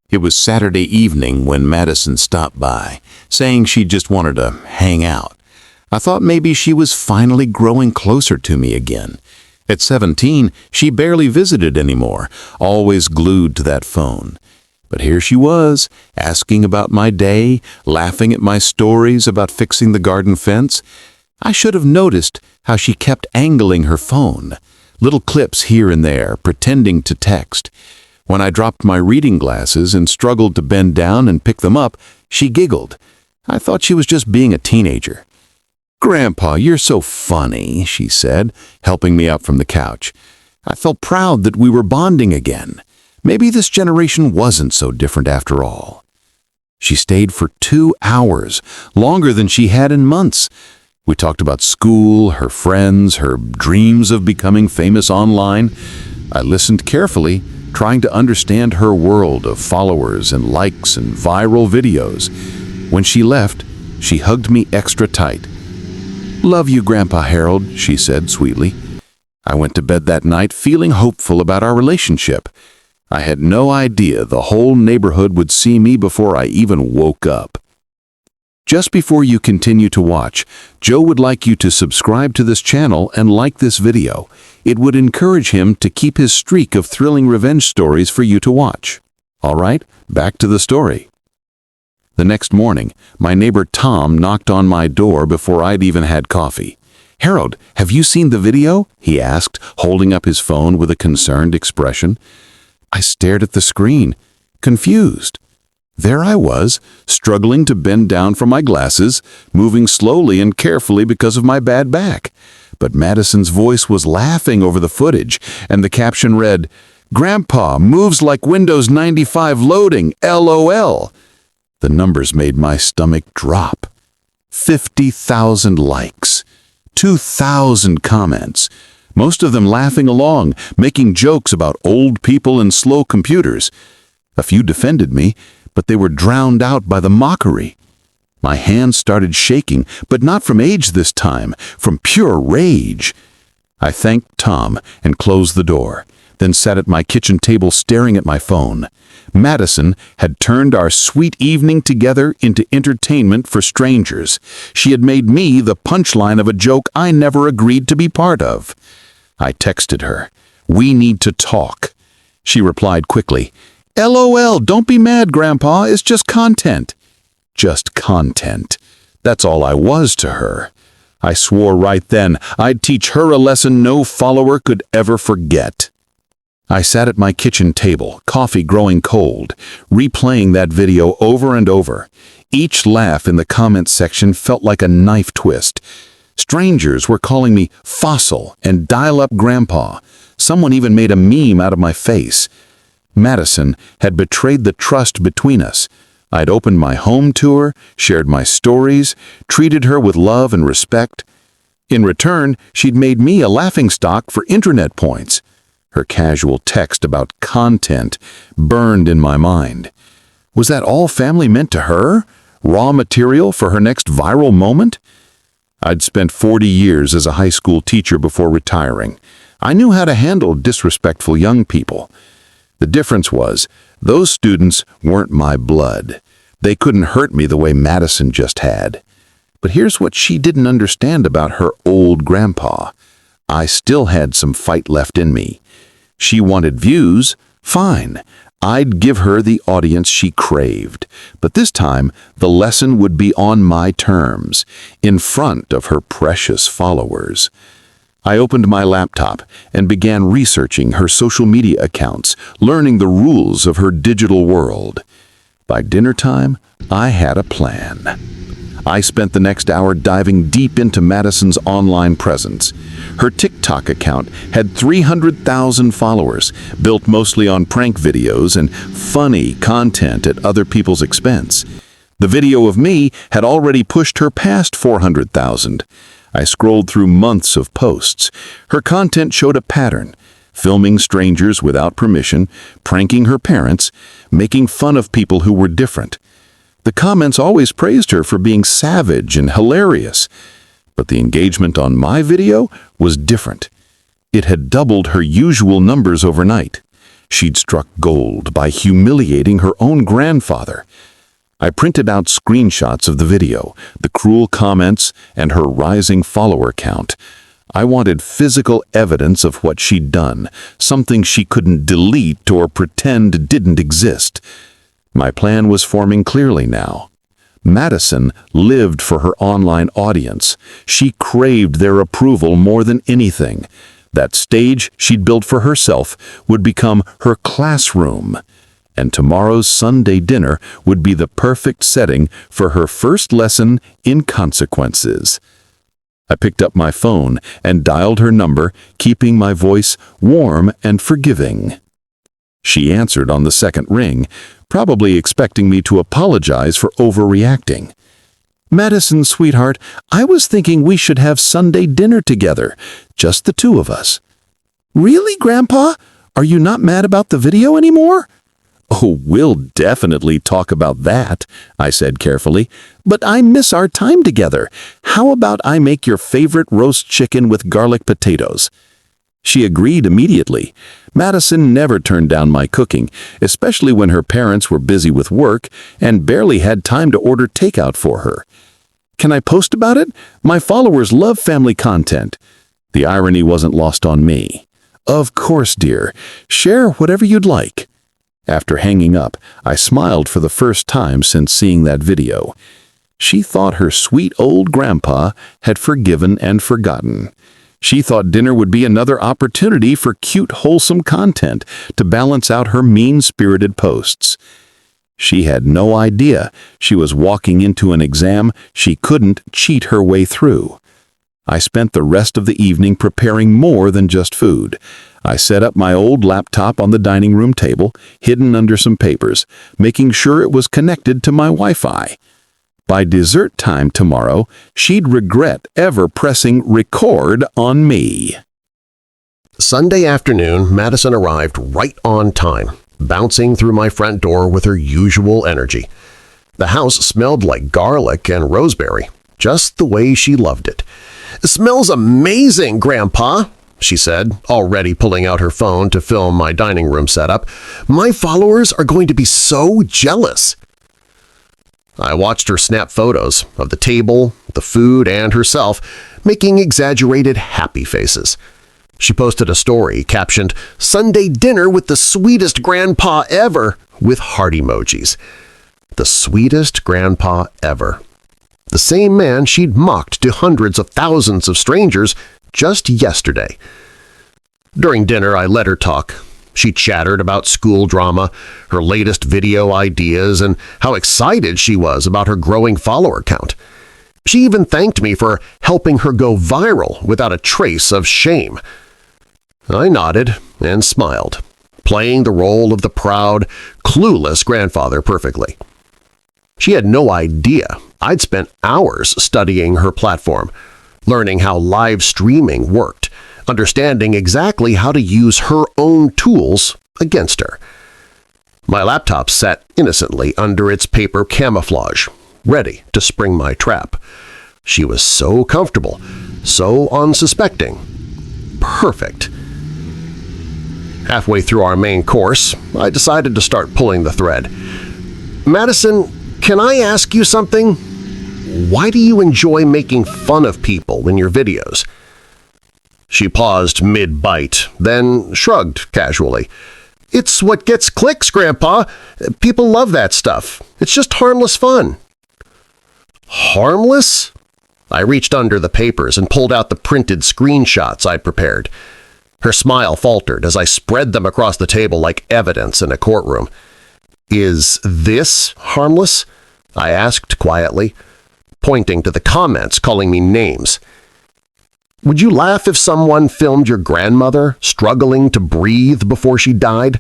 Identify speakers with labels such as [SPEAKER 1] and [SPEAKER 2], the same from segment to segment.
[SPEAKER 1] It was Saturday evening when Madison stopped by, saying she just wanted to hang out. I thought maybe she was finally growing closer to me again. At 17, she barely visited anymore, always glued to that phone. But here she was, asking about my day, laughing at my stories about fixing the garden fence. I should have noticed how she kept angling her phone, little clips here and there, pretending to text. When I dropped my reading glasses and struggled to bend down and pick them up, she giggled. I thought she was just being a teenager. "Grandpa, you're so funny," she said, helping me up from the couch. I felt proud that we were bonding again. Maybe this generation wasn't so different after all. She stayed for 2 hours, longer than she had in months. We talked about school, her friends, her dreams of becoming famous online. I listened carefully, trying to understand her world of followers and likes and viral videos. When she left, she hugged me extra tight. "Love you, Grandpa Harold," she said sweetly. I went to bed that night feeling hopeful about our relationship. I had no idea the whole neighborhood would see me before I even woke up. Just before you continue to watch, Joe would like you to subscribe to this channel and like this video. It would encourage him to keep his streak of thrilling revenge stories for you to watch. All right, back to the story. The next morning, my neighbor Tom knocked on my door before I'd even had coffee. "Harold, have you seen the video?" he asked, holding up his phone with a concerned expression. I stared at the screen, confused. There I was, struggling to bend down from my glasses, moving slowly and carefully because of my bad back. But Madison's voice was laughing over the footage, and the caption read, "Grandpa moves like Windows 95 loading, LOL." The numbers made my stomach drop. 50,000 likes, 2,000 comments, most of them laughing along, making jokes about old people and slow computers. A few defended me, but they were drowned out by the mockery. My hands started shaking, but not from age this time, from pure rage. I thanked Tom and closed the door, then sat at my kitchen table staring at my phone. Madison had turned our sweet evening together into entertainment for strangers. She had made me the punchline of a joke I never agreed to be part of. I texted her, "We need to talk." She replied quickly, "LOL, don't be mad, Grandpa, it's just content." Just content. That's all I was to her. I swore right then I'd teach her a lesson no follower could ever forget. I sat at my kitchen table, coffee growing cold, replaying that video over and over. Each laugh in the comments section felt like a knife twist. Strangers were calling me fossil and dial-up grandpa. Someone even made a meme out of my face. Madison had betrayed the trust between us. I'd opened my home to her, shared my stories, treated her with love and respect. In return, she'd made me a laughingstock for internet points. Her casual text about content burned in my mind. Was that all family meant to her? Raw material for her next viral moment? I'd spent 40 years as a high school teacher before retiring. I knew how to handle disrespectful young people. The difference was, those students weren't my blood. They couldn't hurt me the way Madison just had. But here's what she didn't understand about her old grandpa. I still had some fight left in me. She wanted views, fine. I'd give her the audience she craved. But this time, the lesson would be on my terms, in front of her precious followers. I opened my laptop and began researching her social media accounts, learning the rules of her digital world. By dinner time, I had a plan. I spent the next hour diving deep into Madison's online presence. Her TikTok account had 300,000 followers, built mostly on prank videos and funny content at other people's expense. The video of me had already pushed her past 400,000. I scrolled through months of posts. Her content showed a pattern: filming strangers without permission, pranking her parents, making fun of people who were different. The comments always praised her for being savage and hilarious. But the engagement on my video was different. It had doubled her usual numbers overnight.
[SPEAKER 2] She'd struck gold by humiliating her own grandfather. I printed out screenshots of the video, the cruel comments, and her rising follower count. I wanted physical evidence of what she'd done, something she couldn't delete or pretend didn't exist. My plan was forming clearly now. Madison lived for her online audience. She craved their approval more than anything. That stage she'd built for herself would become her classroom. And tomorrow's Sunday dinner would be the perfect setting for her first lesson in consequences. I picked up my phone and dialed her number, keeping my voice warm and forgiving. She answered on the second ring, probably expecting me to apologize for overreacting. "Madison, sweetheart, I was thinking we should have Sunday dinner together, just the two of us." "Really, Grandpa? Are you not mad about the video anymore?" "Oh, we'll definitely talk about that," I said carefully. "But I miss our time together. How about I make your favorite roast chicken with garlic potatoes?" She agreed immediately. Madison never turned down my cooking, especially when her parents were busy with work and barely had time to order takeout for her. "Can I post about it? My followers love family content." The irony wasn't lost on me. "Of course, dear. Share whatever you'd like." After hanging up, I smiled for the first time since seeing that video. She thought her sweet old grandpa had forgiven and forgotten. She thought dinner would be another opportunity for cute, wholesome content to balance out her mean-spirited posts. She had no idea she was walking into an exam she couldn't cheat her way through. I spent the rest of the evening preparing more than just food. I set up my old laptop on the dining room table, hidden under some papers, making sure it was connected to my Wi-Fi. By dessert time tomorrow, she'd regret ever pressing record on me.
[SPEAKER 3] Sunday afternoon, Madison arrived right on time, bouncing through my front door with her usual energy. The house smelled like garlic and rosemary, just the way she loved it. "It smells amazing, Grandpa," she said, already pulling out her phone to film my dining room setup. "My followers are going to be so jealous." I watched her snap photos of the table, the food, and herself, making exaggerated happy faces. She posted a story captioned, "Sunday dinner with the sweetest grandpa ever," with heart emojis. The sweetest grandpa ever. The same man she'd mocked to hundreds of thousands of strangers just yesterday. During dinner, I let her talk. She chattered about school drama, her latest video ideas, and how excited she was about her growing follower count. She even thanked me for helping her go viral without a trace of shame. I nodded and smiled, playing the role of the proud, clueless grandfather perfectly. She had no idea I'd spent hours studying her platform, learning how live streaming worked, understanding exactly how to use her own tools against her. My laptop sat innocently under its paper camouflage, ready to spring my trap. She was so comfortable, so unsuspecting. Perfect. Halfway through our main course, I decided to start pulling the thread. "Madison, can I ask you something? Why do you enjoy making fun of people in your videos?" She paused mid-bite, then shrugged casually. "It's what gets clicks, Grandpa. People love that stuff. It's just harmless fun." Harmless? I reached under the papers and pulled out the printed screenshots I'd prepared. Her smile faltered as I spread them across the table like evidence in a courtroom. "Is this harmless?" I asked quietly, pointing to the comments calling me names. "Would you laugh if someone filmed your grandmother struggling to breathe before she died?"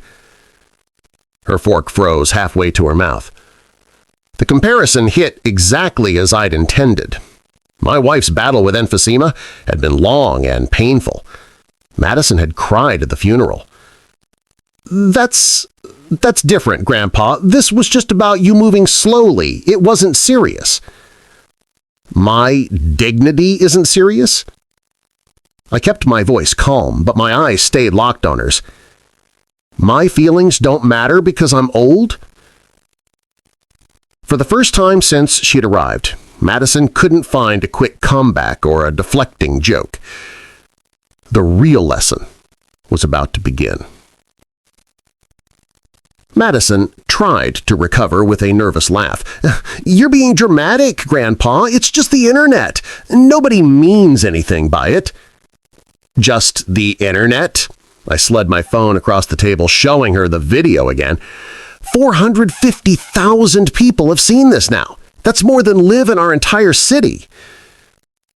[SPEAKER 3] Her fork froze halfway to her mouth. The comparison hit exactly as I'd intended. My wife's battle with emphysema had been long and painful. Madison had cried at the funeral. That's different, Grandpa. This was just about you moving slowly. It wasn't serious." "My dignity isn't serious?" I kept my voice calm, but my eyes stayed locked on hers. My feelings don't matter because I'm old? For the first time since she'd arrived, Madison couldn't find a quick comeback or a deflecting joke. The real lesson was about to begin. Madison tried to recover with a nervous laugh. "You're being dramatic, Grandpa. It's just the internet. Nobody means anything by it." "Just the internet?" I slid my phone across the table, showing her the video again. 450,000 people have seen this now. That's more than live in our entire city.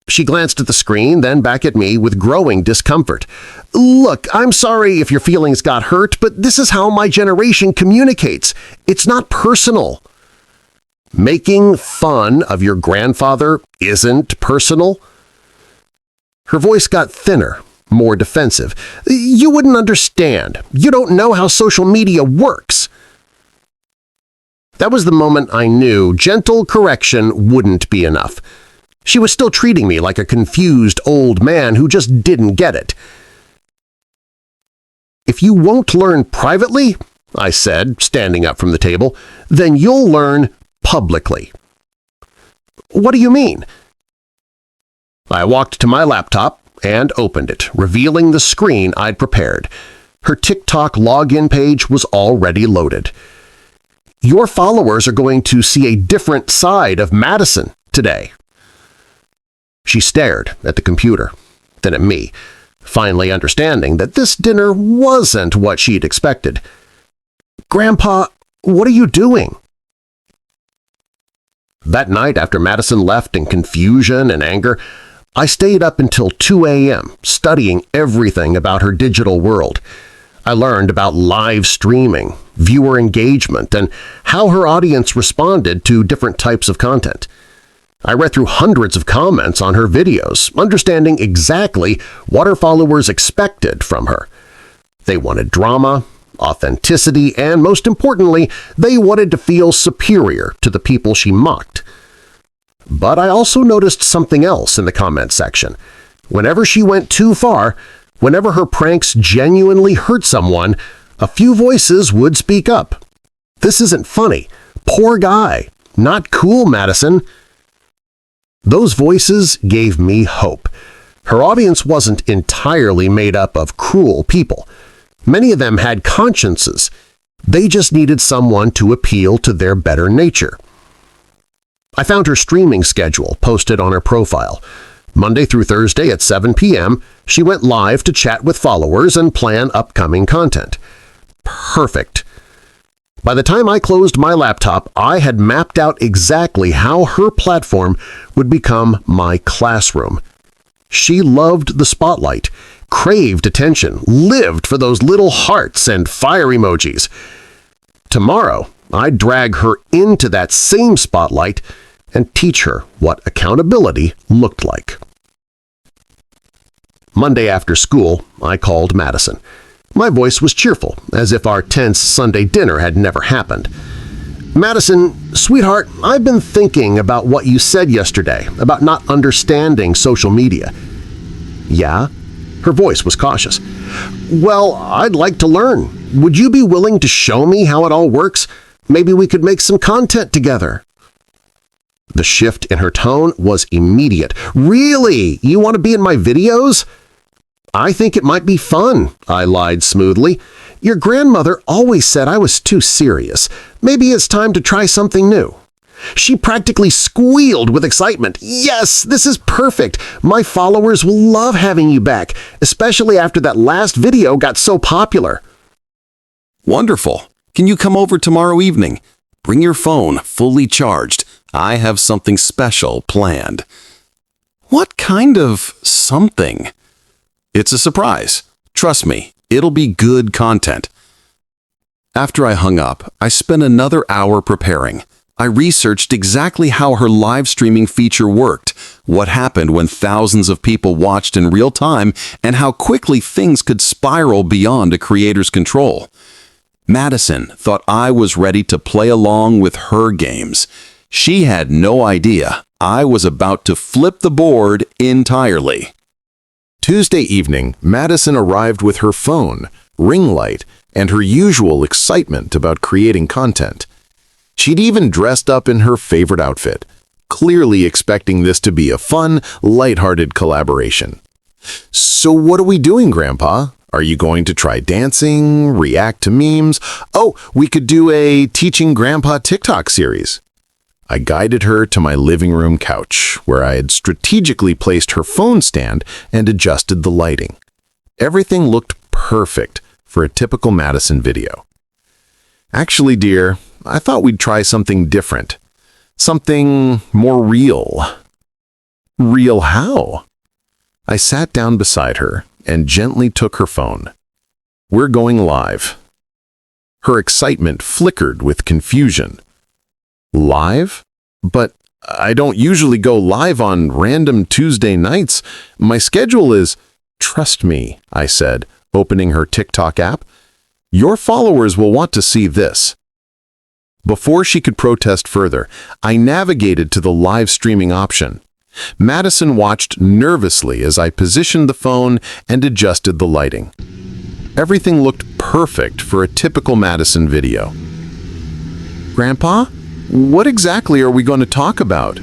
[SPEAKER 3] She glanced at the screen, then back at me with growing discomfort. "Look, I'm sorry if your feelings got hurt, but this is how my generation communicates. It's not personal." "Making fun of your grandfather isn't personal?" Her voice got thinner, more defensive. "You wouldn't understand. You don't know how social media works." That was the moment I knew gentle correction wouldn't be enough. She was still treating me like a confused old man who just didn't get it. "If you won't learn privately," I said, standing up from the table, "then you'll learn publicly." "What do you mean?" I walked to my laptop and opened it, revealing the screen I'd prepared. Her TikTok login page was already loaded. "Your followers are going to see a different side of Madison today." She stared at the computer, then at me, finally understanding that this dinner wasn't what she'd expected. "Grandpa, what are you doing?" That night, after Madison left in confusion and anger, I stayed up until 2 a.m. studying everything about her digital world. I learned about live streaming, viewer engagement, and how her audience responded to different types of content. I read through hundreds of comments on her videos, understanding exactly what her followers expected from her. They wanted drama, authenticity, and most importantly, they wanted to feel superior to the people she mocked. But I also noticed something else in the comment section. Whenever she went too far, whenever her pranks genuinely hurt someone, a few voices would speak up. "This isn't funny. Poor guy. Not cool, Madison." Those voices gave me hope. Her audience wasn't entirely made up of cruel people. Many of them had consciences. They just needed someone to appeal to their better nature. I found her streaming schedule posted on her profile. Monday through Thursday at 7 p.m., she went live to chat with followers and plan upcoming content. Perfect. By the time I closed my laptop, I had mapped out exactly how her platform would become my classroom. She loved the spotlight, craved attention, lived for those little hearts and fire emojis. Tomorrow, I'd drag her into that same spotlight and teach her what accountability looked like. Monday after school, I called Madison. My voice was cheerful, as if our tense Sunday dinner had never happened. "Madison, sweetheart, I've been thinking about what you said yesterday, about not understanding social media." "Yeah?" Her voice was cautious. "Well, I'd like to learn. Would you be willing to show me how it all works? Maybe we could make some content together." The shift in her tone was immediate. "Really? You want to be in my videos?" "I think it might be fun," I lied smoothly. "Your grandmother always said I was too serious. Maybe it's time to try something new." She practically squealed with excitement. "Yes, this is perfect. My followers will love having you back, especially after that last video got so popular."
[SPEAKER 4] Wonderful. Can you come over tomorrow evening? Bring your phone fully charged. I have something special planned. What kind of something? It's a surprise. Trust me, it'll be good content. After I hung up, I spent another hour preparing. I researched exactly how her live streaming feature worked, what happened when thousands of people watched in real time, and how quickly things could spiral beyond a creator's control. Madison thought I was ready to play along with her games. She had no idea I was about to flip the board entirely.
[SPEAKER 2] Tuesday evening, Madison arrived with her phone, ring light, and her usual excitement about creating content. She'd even dressed up in her favorite outfit, clearly expecting this to be a fun, lighthearted collaboration. "So what are we doing, Grandpa? Are you going to try dancing, react to memes? Oh, we could do a Teaching Grandpa TikTok series." I guided her to my living room couch, where I had strategically placed her phone stand and adjusted the lighting. Everything looked perfect for a typical Madison video. "Actually, dear, I thought we'd try something different. Something more real." "Real how?" I sat down beside her and gently took her phone. "We're going live." Her excitement flickered with confusion. "Live? But I don't usually go live on random Tuesday nights. My schedule is—" "Trust me," I said, opening her TikTok app. "Your followers will want to see this." Before she could protest further, I navigated to the live streaming option. Madison watched nervously as I positioned the phone and adjusted the lighting. Everything looked perfect for a typical Madison video. "Grandpa, what exactly are we going to talk about?"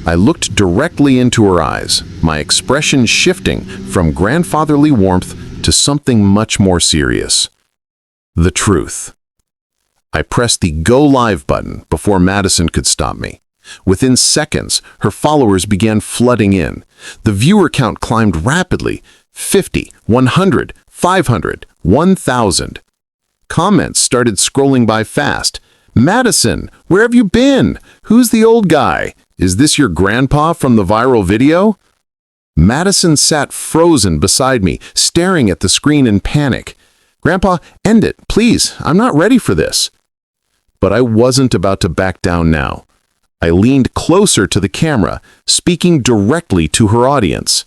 [SPEAKER 2] I looked directly into her eyes, my expression shifting from grandfatherly warmth to something much more serious. The truth. I pressed the Go Live button before Madison could stop me. Within seconds, her followers began flooding in. The viewer count climbed rapidly: 50, 100, 500, 1,000. Comments started scrolling by fast. "Madison, where have you been? Who's the old guy? Is this your grandpa from the viral video?" Madison sat frozen beside me, staring at the screen in panic. "Grandpa, end it, please. I'm not ready for this." But I wasn't about to back down now. I leaned closer to the camera, speaking directly to her audience.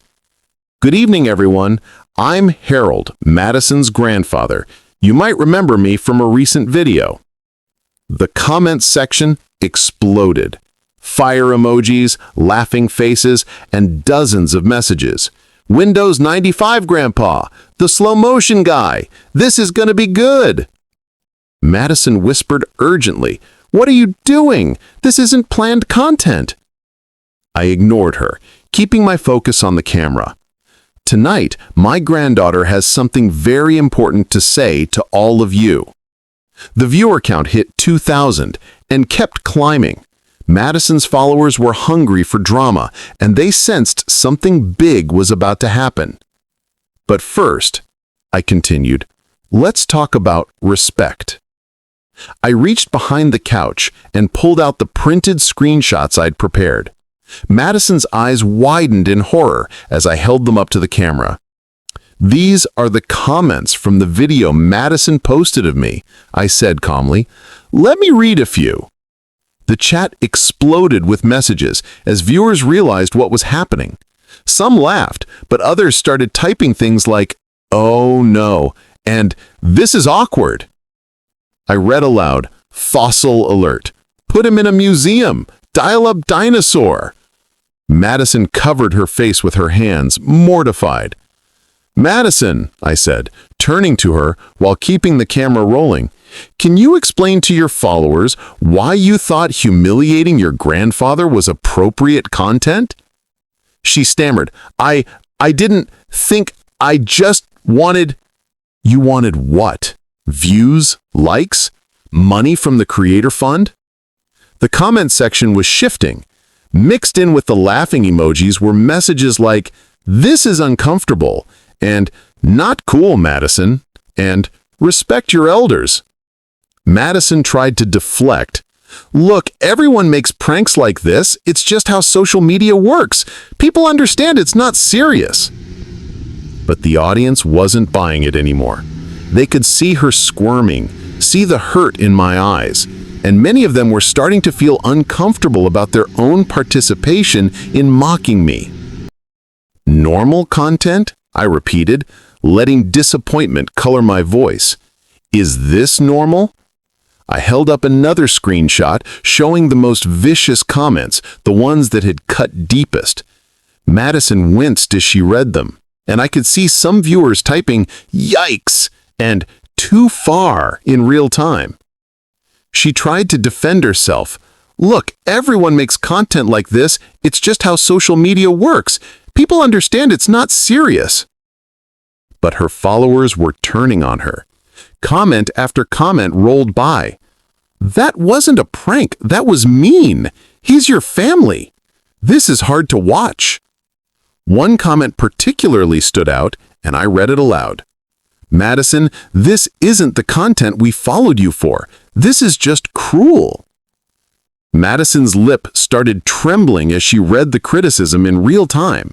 [SPEAKER 2] "Good evening, everyone. I'm Harold, Madison's grandfather. You might remember me from a recent video." The comments section exploded. Fire emojis, laughing faces, and dozens of messages. "Windows 95, Grandpa! The slow motion guy! This is gonna be good!" Madison whispered urgently, "What are you doing? This isn't planned content." I ignored her, keeping my focus on the camera. Tonight, my granddaughter has something very important to say to all of you. The viewer count hit 2,000 and kept climbing. Madison's followers were hungry for drama, and they sensed something big was about to happen. "But first," I continued, "let's talk about respect." I reached behind the couch and pulled out the printed screenshots I'd prepared. Madison's eyes widened in horror as I held them up to the camera. "These are the comments from the video Madison posted of me," I said calmly. "Let me read a few." The chat exploded with messages as viewers realized what was happening. Some laughed, but others started typing things like, "Oh no," and "This is awkward." I read aloud, "Fossil alert. Put him in a museum. Dial up dinosaur." Madison covered her face with her hands, mortified. "Madison," I said, turning to her while keeping the camera rolling, "can you explain to your followers why you thought humiliating your grandfather was appropriate content?" She stammered, I didn't think, I just wanted—" "You wanted what? Views? Likes? Money from the Creator Fund?" The comment section was shifting. Mixed in with the laughing emojis were messages like, "This is uncomfortable," and "Not cool, Madison," and "Respect your elders." Madison tried to deflect. "Look, everyone makes pranks like this. It's just how social media works. People understand it's not serious." But the audience wasn't buying it anymore. They could see her squirming, see the hurt in my eyes, and many of them were starting to feel uncomfortable about their own participation in mocking me. "Normal content?" I repeated, letting disappointment color my voice. "Is this normal?" I held up another screenshot showing the most vicious comments, the ones that had cut deepest. Madison winced as she read them, and I could see some viewers typing, "Yikes!" and too far in real time. She tried to defend herself. Look, everyone makes content like this. It's just how social media works. People understand it's not serious. But her followers were turning on her. Comment after comment rolled by. That wasn't a prank. That was mean. He's your family. This is hard to watch. One comment particularly stood out, and I read it aloud. Madison, this isn't the content we followed you for. This is just cruel. Madison's lip started trembling as she read the criticism in real time.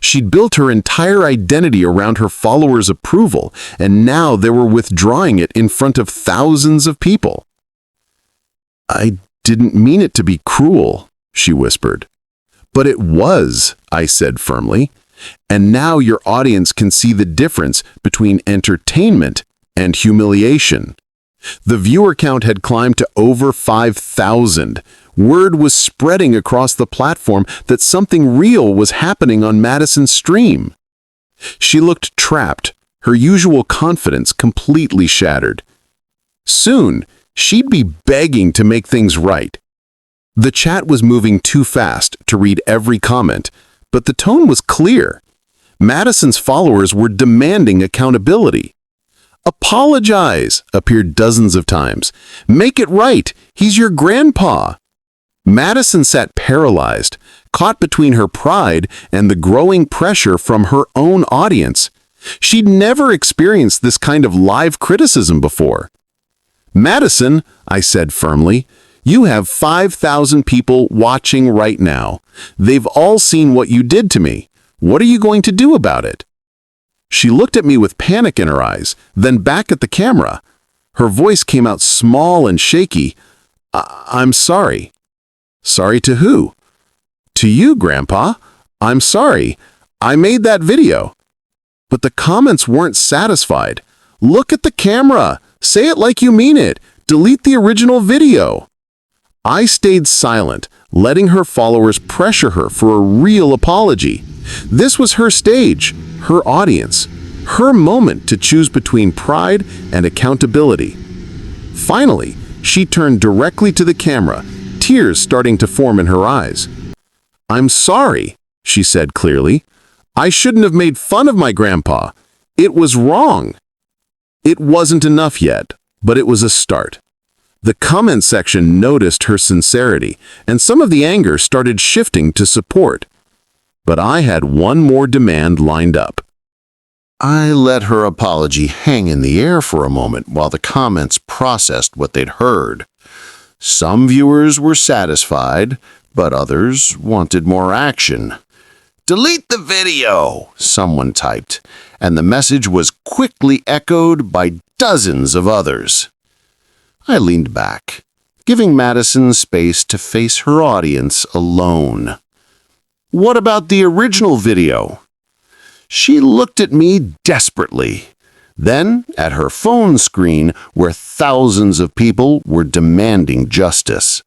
[SPEAKER 2] She'd built her entire identity around her followers' approval, and now they were withdrawing it in front of thousands of people. I didn't mean it to be cruel, she whispered. But it was, I said firmly. And now your audience can see the difference between entertainment and humiliation. The viewer count had climbed to over 5,000. Word was spreading across the platform that something real was happening on Madison's stream. She looked trapped, her usual confidence completely shattered. Soon, she'd be begging to make things right. The chat was moving too fast to read every comment, but the tone was clear. Madison's followers were demanding accountability. Apologize, appeared dozens of times. Make it right. He's your grandpa. Madison sat paralyzed, caught between her pride and the growing pressure from her own audience. She'd never experienced this kind of live criticism before. Madison, I said firmly, you have 5,000 people watching right now. They've all seen what you did to me. What are you going to do about it? She looked at me with panic in her eyes, then back at the camera. Her voice came out small and shaky. I'm sorry. Sorry to who? To you, Grandpa. I'm sorry. I made that video. But the comments weren't satisfied. Look at the camera. Say it like you mean it. Delete the original video. I stayed silent, letting her followers pressure her for a real apology. This was her stage, her audience, her moment to choose between pride and accountability. Finally, she turned directly to the camera, tears starting to form in her eyes. I'm sorry, she said clearly. I shouldn't have made fun of my grandpa. It was wrong. It wasn't enough yet, but it was a start. The comment section noticed her sincerity, and some of the anger started shifting to support. But I had one more demand lined up. I let her apology hang in the air for a moment while the comments processed what they'd heard. Some viewers were satisfied, but others wanted more action. Delete the video, someone typed, and the message was quickly echoed by dozens of others. I leaned back, giving Madison space to face her audience alone. What about the original video? She looked at me desperately, then at her phone screen where thousands of people were demanding justice.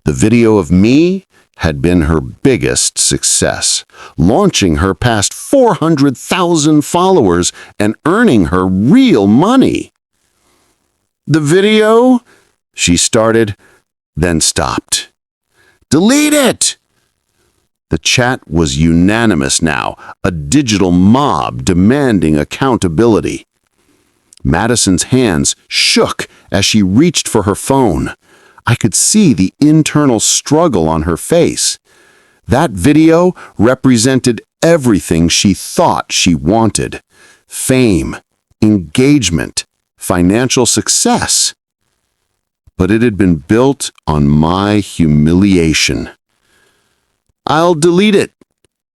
[SPEAKER 2] The video of me had been her biggest success, launching her past 400,000 followers and earning her real money. The video, she started, then stopped. Delete it! The chat was unanimous now, a digital mob demanding accountability. Madison's hands shook as she reached for her phone. I could see the internal struggle on her face. That video represented everything she thought she wanted: fame, engagement, financial success. But it had been built on my humiliation. I'll delete it,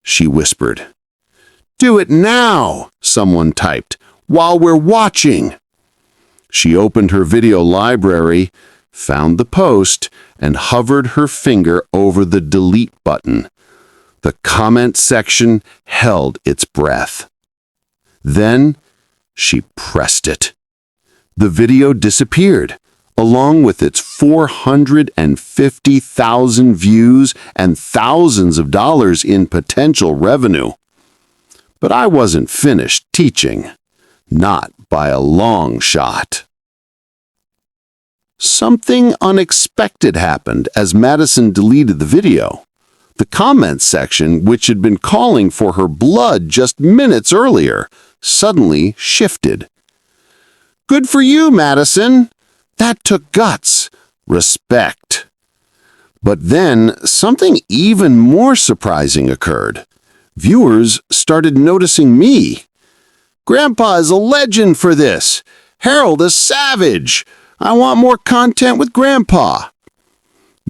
[SPEAKER 2] she whispered. Do it now, someone typed, while we're watching. She opened her video library, found the post, and hovered her finger over the delete button. The comment section held its breath. Then she pressed it. The video disappeared, along with its 450,000 views and thousands of dollars in potential revenue. But I wasn't finished teaching. Not by a long shot. Something unexpected happened as Madison deleted the video. The comments section, which had been calling for her blood just minutes earlier, suddenly shifted. "Good for you, Madison. That took guts. Respect." But then something even more surprising occurred. Viewers started noticing me. "Grandpa is a legend for this. Harold is savage. I want more content with Grandpa."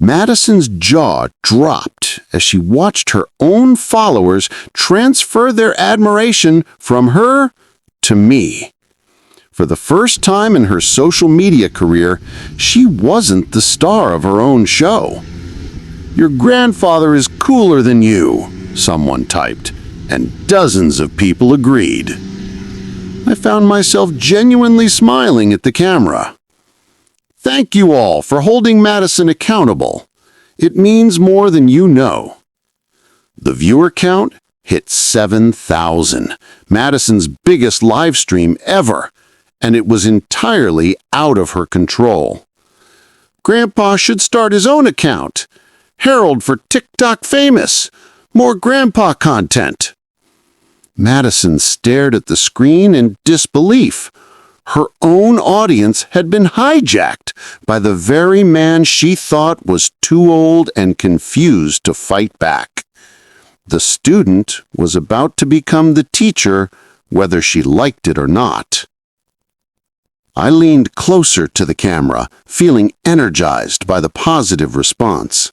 [SPEAKER 2] Madison's jaw dropped as she watched her own followers transfer their admiration from her to me. For the first time in her social media career, she wasn't the star of her own show. "Your grandfather is cooler than you," someone typed, and dozens of people agreed. I found myself genuinely smiling at the camera. Thank you all for holding Madison accountable. It means more than you know. The viewer count hit 7,000, Madison's biggest live stream ever, and it was entirely out of her control. "Grandpa should start his own account. Harold for TikTok famous. More grandpa content." Madison stared at the screen in disbelief. Her own audience had been hijacked by the very man she thought was too old and confused to fight back. The student was about to become the teacher, whether she liked it or not. I leaned closer to the camera, feeling energized by the positive response.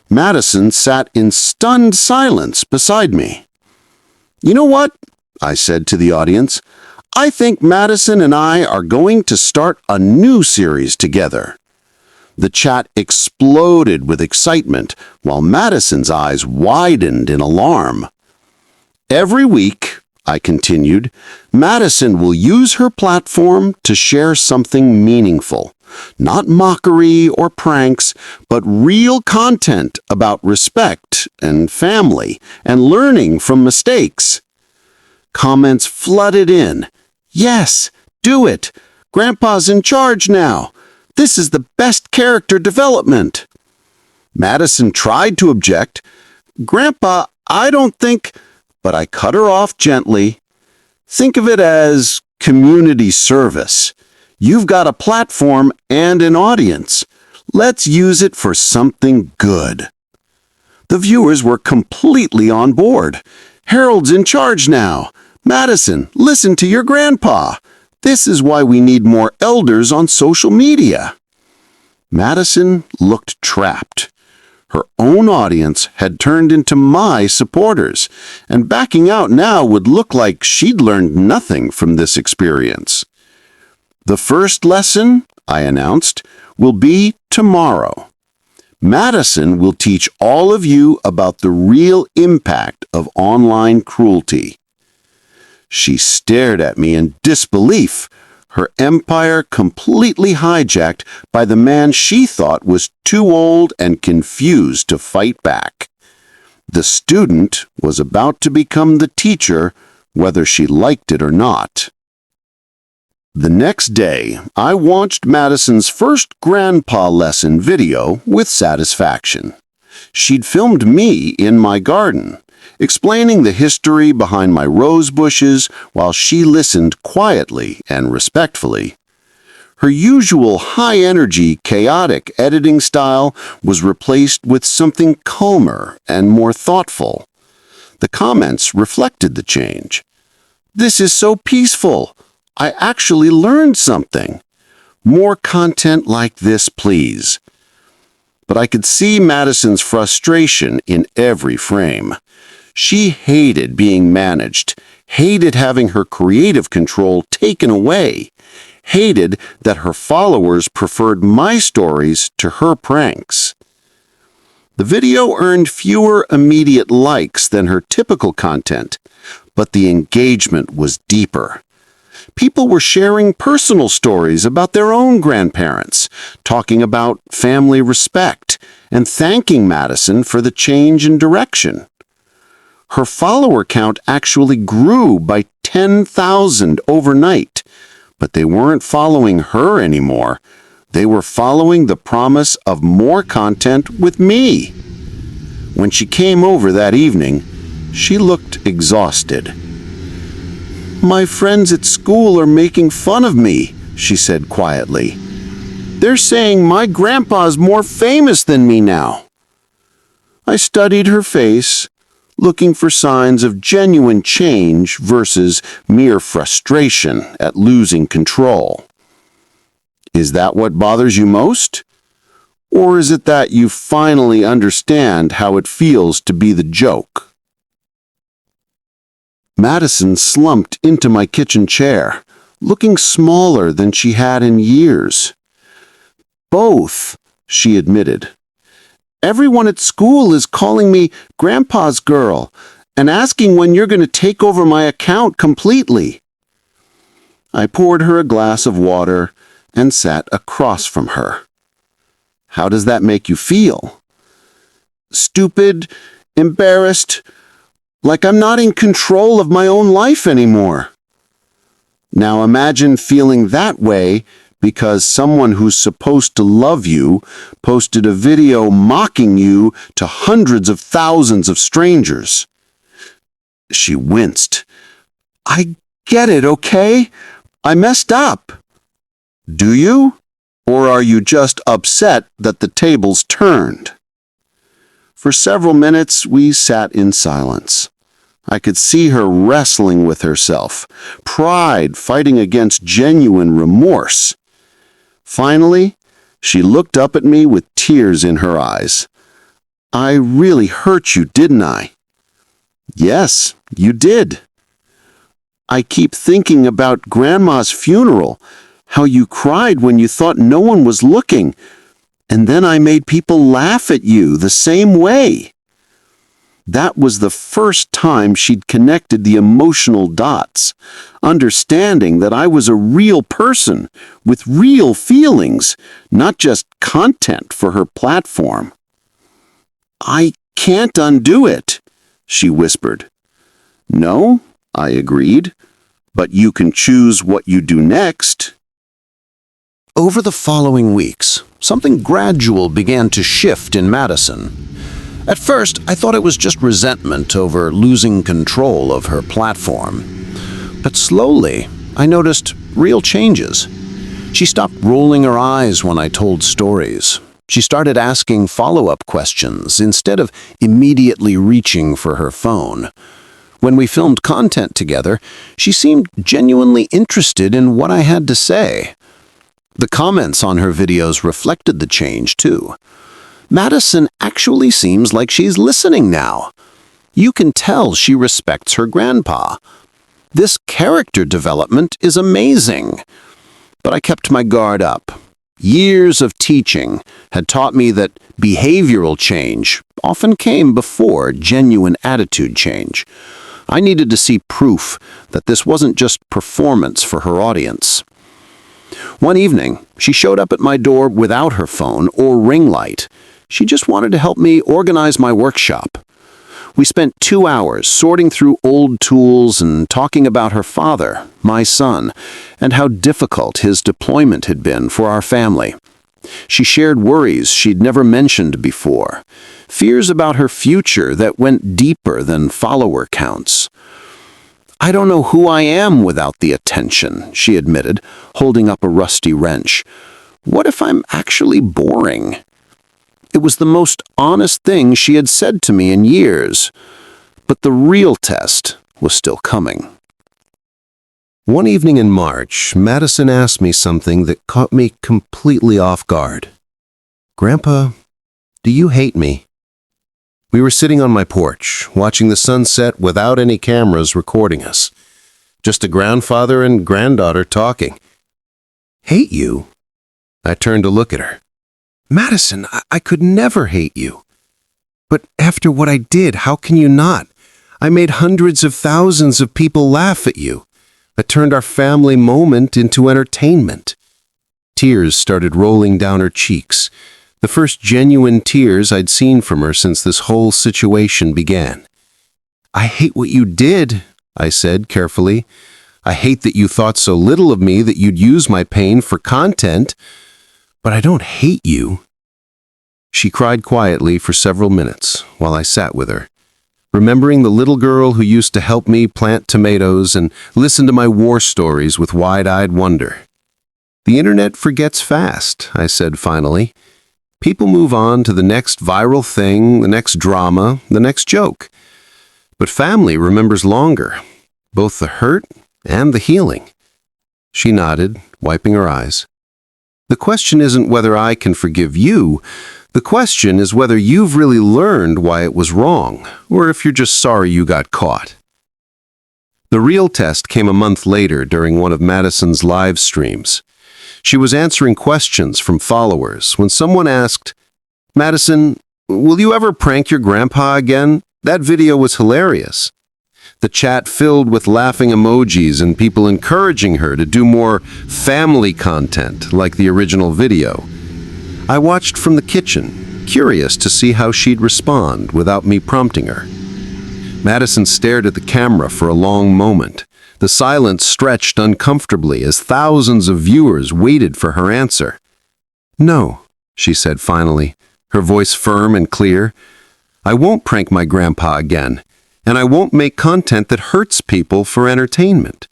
[SPEAKER 2] Madison sat in stunned silence beside me. "You know what?" I said to the audience. "I think Madison and I are going to start a new series together." The chat exploded with excitement, while Madison's eyes widened in alarm. "Every week," I continued, "Madison will use her platform to share something meaningful. Not mockery or pranks, but real content about respect and family and learning from mistakes." Comments flooded in. "Yes, do it. Grandpa's in charge now. This is the best character development." Madison tried to object. "Grandpa, I don't think—" But I cut her off gently. "Think of it as community service. You've got a platform and an audience. Let's use it for something good." The viewers were completely on board. "Harold's in charge now. Madison, listen to your grandpa. This is why we need more elders on social media." Madison looked trapped. Her own audience had turned into my supporters, and backing out now would look like she'd learned nothing from this experience. "The first lesson," I announced, "will be tomorrow. Madison will teach all of you about the real impact of online cruelty." She stared at me in disbelief, her empire completely hijacked by the man she thought was too old and confused to fight back. The student was about to become the teacher, whether she liked it or not. The next day, I watched Madison's first grandpa lesson video with satisfaction. She'd filmed me in my garden, explaining the history behind my rose bushes while she listened quietly and respectfully. Her usual high-energy, chaotic editing style was replaced with something calmer and more thoughtful. The comments reflected the change. "This is so peaceful. I actually learned something. More content like this, please." But I could see Madison's frustration in every frame. She hated being managed, hated having her creative control taken away, hated that her followers preferred my stories to her pranks. The video earned fewer immediate likes than her typical content, but the engagement was deeper. People were sharing personal stories about their own grandparents, talking about family respect, and thanking Madison for the change in direction. Her follower count actually grew by 10,000 overnight, But they weren't following her anymore. They were following the promise of more content with me. When she came over that evening, she looked exhausted. "My friends at school are making fun of me," she said quietly. "They're saying my grandpa's more famous than me now." I studied her face, looking for signs of genuine change versus mere frustration at losing control. "Is that what bothers you most? Or is it that you finally understand how it feels to be the joke?" Madison slumped into my kitchen chair, looking smaller than she had in years. "Both," she admitted. "Everyone at school is calling me Grandpa's girl and asking when you're going to take over my account completely." I poured her a glass of water and sat across from her. "How does that make you feel?" "Stupid, embarrassed, like I'm not in control of my own life anymore." Now imagine feeling that way because someone who's supposed to love you posted a video mocking you to hundreds of thousands of strangers. She winced. "I get it, okay? I messed up." "Do you? Or are you just upset that the tables turned?" For several minutes we sat in silence. I could see her wrestling with herself, pride fighting against genuine remorse. Finally, she looked up at me with tears in her eyes. "I really hurt you, didn't I?" "Yes, you did." "I keep thinking about Grandma's funeral, how you cried when you thought no one was looking, and then I made people laugh at you the same way." That was the first time she'd connected the emotional dots, understanding that I was a real person with real feelings, not just content for her platform. "I can't undo it," she whispered. "No," I agreed, "but you can choose what you do next." Over the following weeks, something gradual began to shift in Madison. At first, I thought it was just resentment over losing control of her platform. But slowly, I noticed real changes. She stopped rolling her eyes when I told stories. She started asking follow-up questions instead of immediately reaching for her phone. When we filmed content together, she seemed genuinely interested in what I had to say. The comments on her videos reflected the change, too. Madison actually seems like she's listening now. You can tell she respects her grandpa. This character development is amazing. But I kept my guard up. Years of teaching had taught me that behavioral change often came before genuine attitude change. I needed to see proof that this wasn't just performance for her audience. One evening, she showed up at my door without her phone or ring light. She just wanted to help me organize my workshop. We spent 2 hours sorting through old tools and talking about her father, my son, and how difficult his deployment had been for our family. She shared worries she'd never mentioned before, fears about her future that went deeper than follower counts. "I don't know who I am without the attention," she admitted, holding up a rusty wrench. "What if I'm actually boring?" It was the most honest thing she had said to me in years, but the real test was still coming. One evening in March, Madison asked me something that caught me completely off guard. "Grandpa, do you hate me?" We were sitting on my porch, watching the sunset without any cameras recording us. Just a grandfather and granddaughter talking. "Hate you?" I turned to look at her. "Madison, I could never hate you." "But after what I did, how can you not? I made hundreds of thousands of people laugh at you. I turned our family moment into entertainment." Tears started rolling down her cheeks, the first genuine tears I'd seen from her since this whole situation began. "I hate what you did," I said carefully.
[SPEAKER 4] I hate that you thought so little of me that you'd use my pain for content, but I don't hate you." She cried quietly for several minutes while I sat with her, remembering the little girl who used to help me plant tomatoes and listen to my war stories with wide-eyed wonder. "The internet forgets fast," I said finally. "People move on to the next viral thing, the next drama, the next joke. But family remembers longer, both the hurt and the healing." She nodded, wiping her eyes. "The question isn't whether I can forgive you. The question is whether you've really learned why it was wrong, or if you're just sorry you got caught." The real test came a month later during one of Madison's live streams. She was answering questions from followers when someone asked, "Madison, will you ever prank your grandpa again? That video was hilarious." The chat filled with laughing emojis and people encouraging her to do more family content like the original video. I watched from the kitchen, curious to see how she'd respond without me prompting her. Madison stared at the camera for a long moment. The silence stretched uncomfortably as thousands of viewers waited for her answer. "No," she said finally, her voice firm and clear. "I won't prank my grandpa again, and I won't make content that hurts people for entertainment."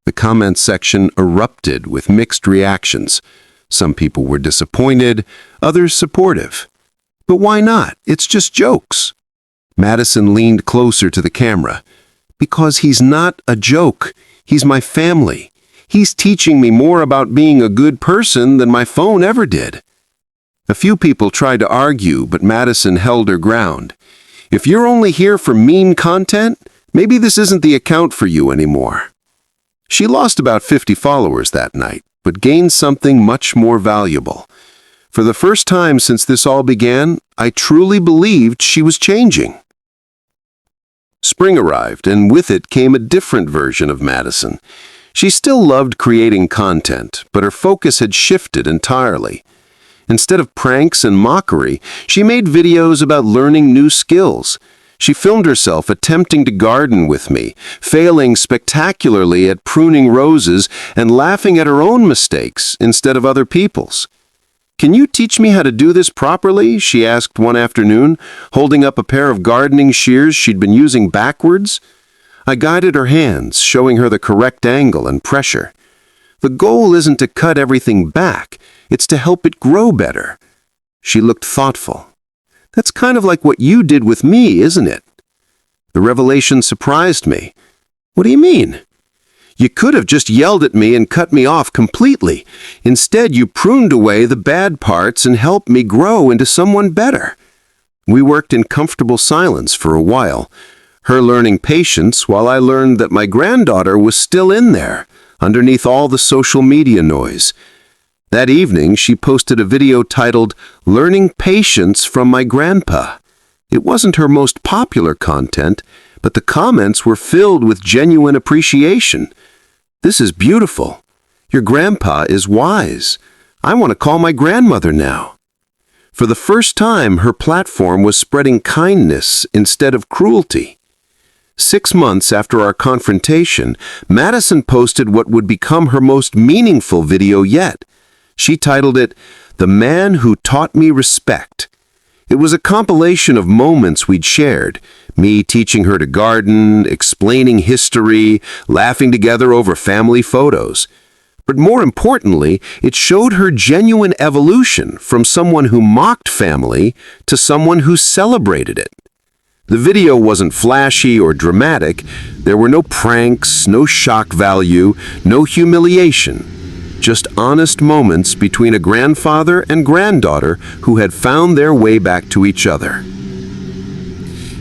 [SPEAKER 4] The comment section erupted with mixed reactions. Some people were disappointed, others supportive. "But why not? It's just jokes." Madison leaned closer to the camera. "Because he's not a joke. He's my family. He's teaching me more about being a good person than my phone ever did." A few people tried to argue, but Madison held her ground. "If you're only here for mean content, maybe this isn't the account for you anymore." She lost about 50 followers that night, but gained something much more valuable. For the first time since this all began, I truly believed she was changing. Spring arrived, and with it came a different version of Madison. She still loved creating content, but her focus had shifted entirely. Instead of pranks and mockery, she made videos about learning new skills. She filmed herself attempting to garden with me, failing spectacularly at pruning roses and laughing at her own mistakes instead of other people's. "Can you teach me how to do this properly?" she asked one afternoon, holding up a pair of gardening shears she'd been using backwards. I guided her hands, showing her the correct angle and pressure. "The goal isn't to cut everything back, it's to help it grow better." She looked thoughtful. "That's kind of like what you did with me, isn't it?" The revelation surprised me. "What do you mean?" "You could have just yelled at me and cut me off completely. Instead, you pruned away the bad parts and helped me grow into someone better." We worked in comfortable silence for a while, her learning patience while I learned that my granddaughter was still in there, underneath all the social media noise. That evening, she posted a video titled, "Learning Patience from My Grandpa." It wasn't her most popular content, but the comments were filled with genuine appreciation. "This is beautiful. Your grandpa is wise. I want to call my grandmother now." For the first time, her platform was spreading kindness instead of cruelty. 6 months after our confrontation, Madison posted what would become her most meaningful video yet. She titled it, "The Man Who Taught Me Respect." It was a compilation of moments we'd shared, me teaching her to garden, explaining history, laughing together over family photos. But more importantly, it showed her genuine evolution from someone who mocked family to someone who celebrated it. The video wasn't flashy or dramatic. There were no pranks, no shock value, no humiliation. Just honest moments between a grandfather and granddaughter who had found their way back to each other.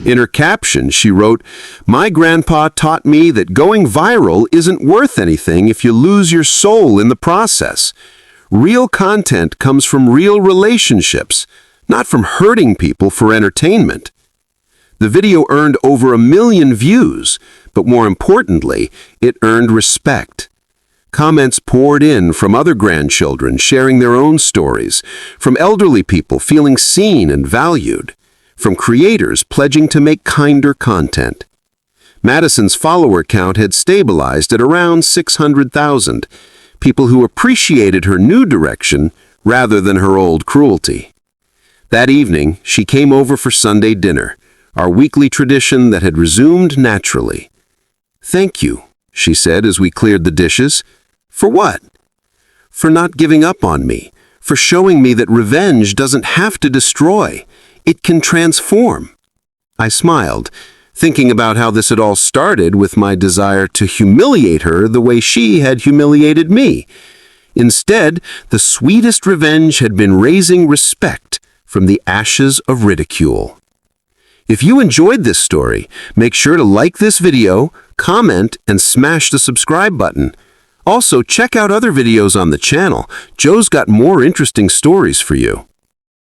[SPEAKER 4] In her caption, she wrote, "My grandpa taught me that going viral isn't worth anything if you lose your soul in the process. Real content comes from real relationships, not from hurting people for entertainment." The video earned over 1 million views, but more importantly, it earned respect. Comments poured in from other grandchildren sharing their own stories, from elderly people feeling seen and valued, from creators pledging to make kinder content.
[SPEAKER 5] Madison's follower count had stabilized at around 600,000, people who appreciated her new direction rather than her old cruelty. That evening, she came over for Sunday dinner, our weekly tradition that had resumed naturally. "Thank you," she said as we cleared the dishes. "For what?" "For not giving up on me, for showing me that revenge doesn't have to destroy. It can transform." I smiled, thinking about how this had all started with my desire to humiliate her the way she had humiliated me. Instead, the sweetest revenge had been raising respect from the ashes of ridicule. If you enjoyed this story, make sure to like this video, comment, and smash the subscribe button. Also, check out other videos on the channel. Joe's got more interesting stories for you.